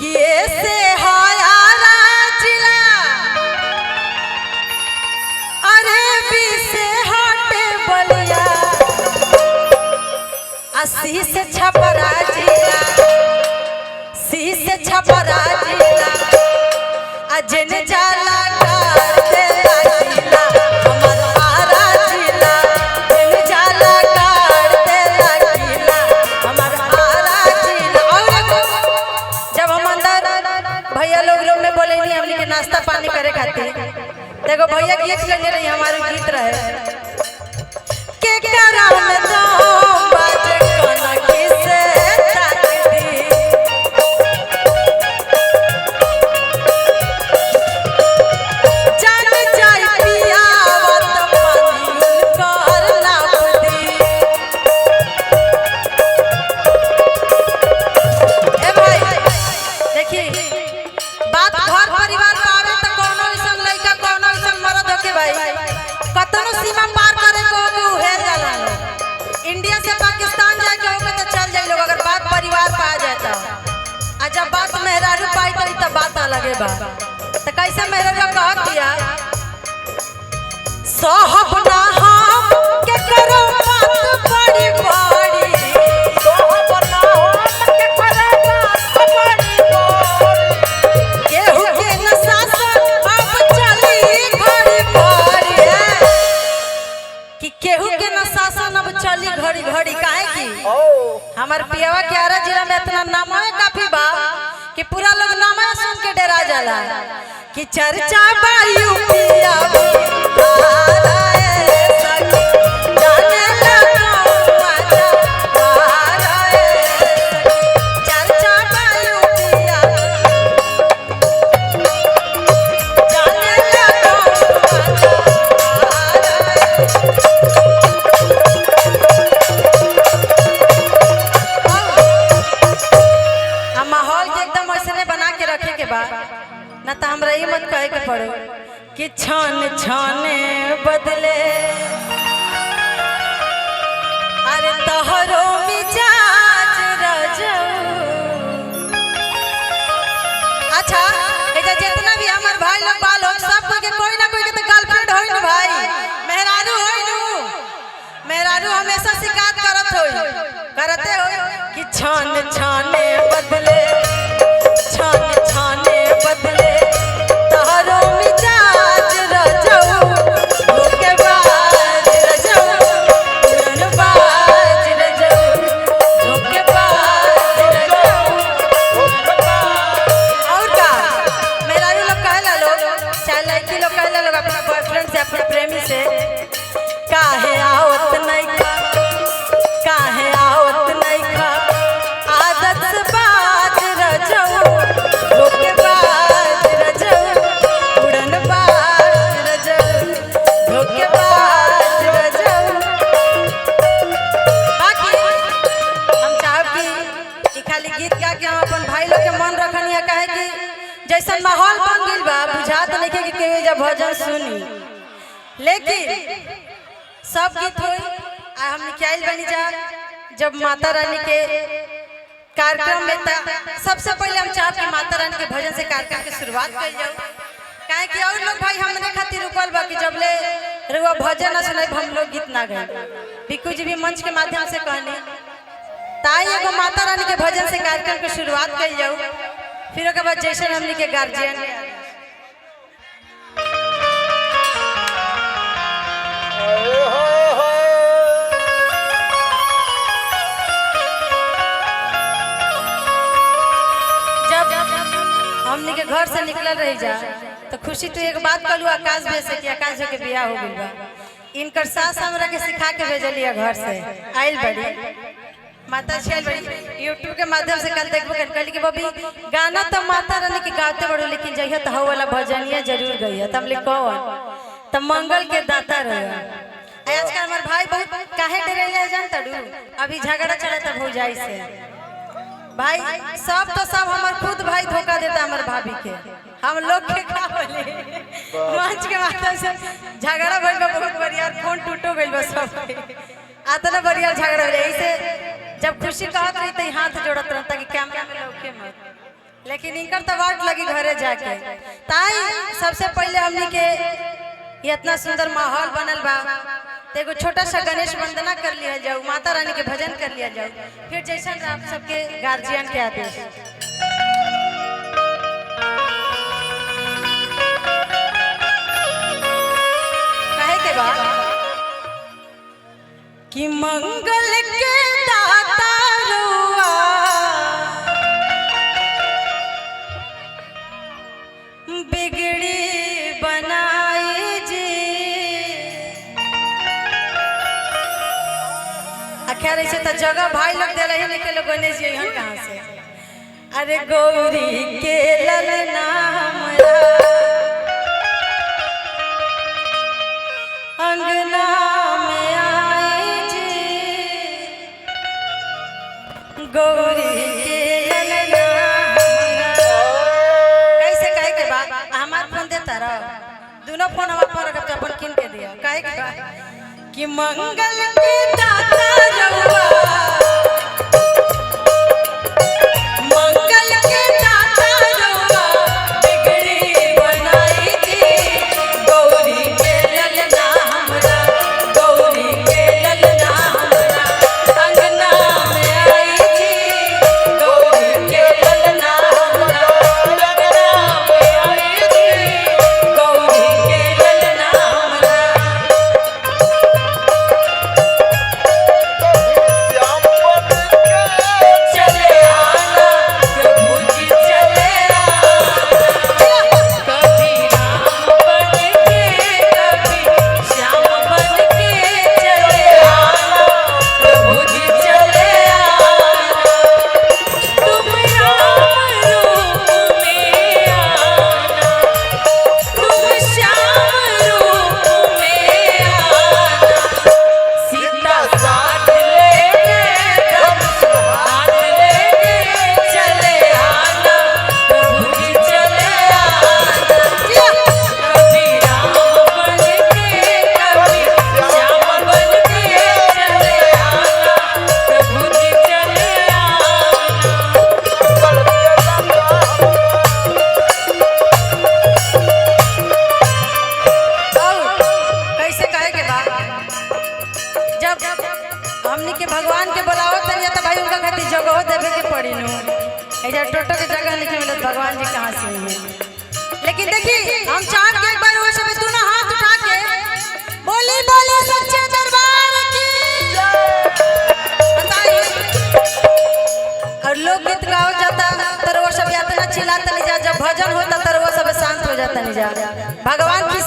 कि ऐसे हायारा जिला अरे बी से हटे बलिया 80 से छपरा जिला सी से छपरा जिला अजन जाला करते जिला हमर आरा जिला जन जाला करते जिला हमर आरा जिला। और जब हम अंदर भैया लोग रूम में बोले नहीं हमने के नाश्ता पानी करे खातिर देखो भैया गीत लेने रही हमारे गीत रहे के करा में तो बाजे कोना किसे ताकदी जान जाई पियावत पानी कर लापदी। ए भाई देखी बात घर परिवार का आवे त कोनो ऐसन लइका कोनो ऐसन मर्द होके भाई कतनो सीमा पार करे को हे जाला इंडिया से पाकिस्तान जाए के होके तो चल जाई लोग अगर बात परिवार पा जाए तो आ जब बात मेहरारू पाई तो बात अलगे बा तो कैसे मेहरारू कह दिया साहब ना हम के करो बात बड़ी बड़ी साहब ना हम के करो बात बड़ी बड़ी केहू के न शासन अब चली घड़ी घड़ी कि केहू के न शासन अब चली घड़ी घड़ी काहे की हमार पियावा के आरा जिला में इतना नाम है काफी बा कि पूरा लोग नाम सुन के डरा जाला कि चर्चा बायू पियावा ना तो हमरा ही मत कहे के पड़ो कि छान छाने बदले अरे तोहरो मिजाज रजऊ। अच्छा एजा जितना भी हमार भाई लोग बाल हो सब कोई ना कोई के तो गर्लफ्रेंड होई ना भाई मेहरारू होई नु मेहरारू हमेशा शिकायत करते हो कि छान छाने बदले छान छाने बदले तोहरो मिजाज रजऊ धोखे बाज रजऊ उड़नबाज रजऊ धोखे बाज रजऊ। और का मेरा भी लोग कहला लोग चाहे लड़की लोग कहला लोग अपना बॉयफ्रेंड से अपने प्रेमी से काहे आवत नहीं खा काहे आवत नहीं खा आदत से बाज रजऊ धोखे बाज रजऊ उड़नबाज रजऊ धोखे बाज रजऊ। बाकी हम चाहब कि खाली गीत गा के हम अपन भाई लोग के मन रखनी है काहे कि जैसन माहौल बन गइल बा बुझात नहीं कि केहू जब भजन सुनी लेकिन सब गीत होई आ हम निकाल बनी जा जब माता रानी के कार्यक्रम में था सबसे पहले हम चाहब कि माता रानी के भजन से कार्यक्रम की शुरुआत कर जाओ काहे कि और लोग भाई हमने खातिर रुकल बा कि जब ले रुआ भजन न सुनाई हम लोग गीत ना गाए बिक्कू जी भी मंच के माध्यम से कहने ताई एगो माता रानी के भजन से कार्यक्रम की शुरुआत कर जाओ फिर ओके बाद जैसे हमनी के गार्जियन हमनी के घर से निकल रही जा तो खुशी तो एक बात कहलू आकाश भैया से कि आकाश भैया के बियाह हो गइल बा इनकर सास हमरा के सिखा के भेजली है घर से आइल बड़ी माता चल बड़ी यूट्यूब के माध्यम से कल देखबो कल कि बबी गाना तो माता रानी के गाते बड़ो लेकिन जइया तो हो वाला भजनिया जरूर गइया त हमले कौन त मंगल के दाता रहे आजकल हमार भाई बहुत काहे डरेले जानता डू अभी झगड़ा चलता भौजाई से भाई सब तो सब हमार खुद भाई धोखा देता हमार भाभी के हम लोग के का बोले मंच के माध्यम से झगड़ा भइल बा बहुत बढ़िया फोन टूटो गइल बा सब आतना बढ़िया झगड़ा हो ऐसे जब खुशी कहत रही तो हाथ जोड़त रहता कि कैमरा में लौके मत लेकिन इनकर तो वाट लगी घरे जाके। ताई सबसे पहले हमनी के ये इतना सुंदर माहौल बनल बा, तो एगो छोटा सा गणेश वंदना कर लिया जाओ, माता रानी के भजन कर लिया जाओ, फिर जैसा आप सबके गार्जियन के आदेश। कहे के बाद कि मंगल के दाता रुआ बिगड़ी बनाई जी। आखिर ऐसे तो जगह भाई लोग दे रहे लेकिन लोग गणेश जी यहाँ कहाँ से। अरे गौरी के ललना हमरा अंगना में आई जी, गौरी के ललना हमरा। कैसे कहे के बाद हमार फोन देता रहो, दोनों फोन हमारे पर रख अपन किन के दिया। कहे के बाद कि मंगल के दाता रहुआ, मंगल के दाता रहुआ बिगड़ी बनाई जी, गौरी के ललना हमरा, गौरी के ललना हमरा अंगना में आई जी, गौरी के ललना हमरा अंगना में आई जी, गौरी के ललना हमरा। चले आना प्रभु जी चले आना, कभी राम बन के कभी श्याम बन के चले आना प्रभु जी चले आना। तुम राम रूप में आना, तुम श्याम रूप में आना, सीता साथ लेके धनुष हाथ लेके चले आना प्रभु जी चले आना। कभी राम बन के कभी श्याम बन के चले आना प्रभु जी चले आना। कैसे कहे के बाद जब हमनी के भगवान के बुलाओ तनिया तो भाई उनका खातिर जगह देवे के पड़ी नु। ऐजा टोटो के जगह नहीं मिलत, भगवान जी कहाँ से हुए। लेकिन देखी हम चार के एक बार वो सब दोनों हाथ उठा के बोली बोली सच्चे दरबार की बताइए। और लोग गीत गाओ जाता तर वो सब यातना चिल्लाता नहीं जा, जब भजन होता तर वो सब शांत हो जाता नहीं जा। भगवान की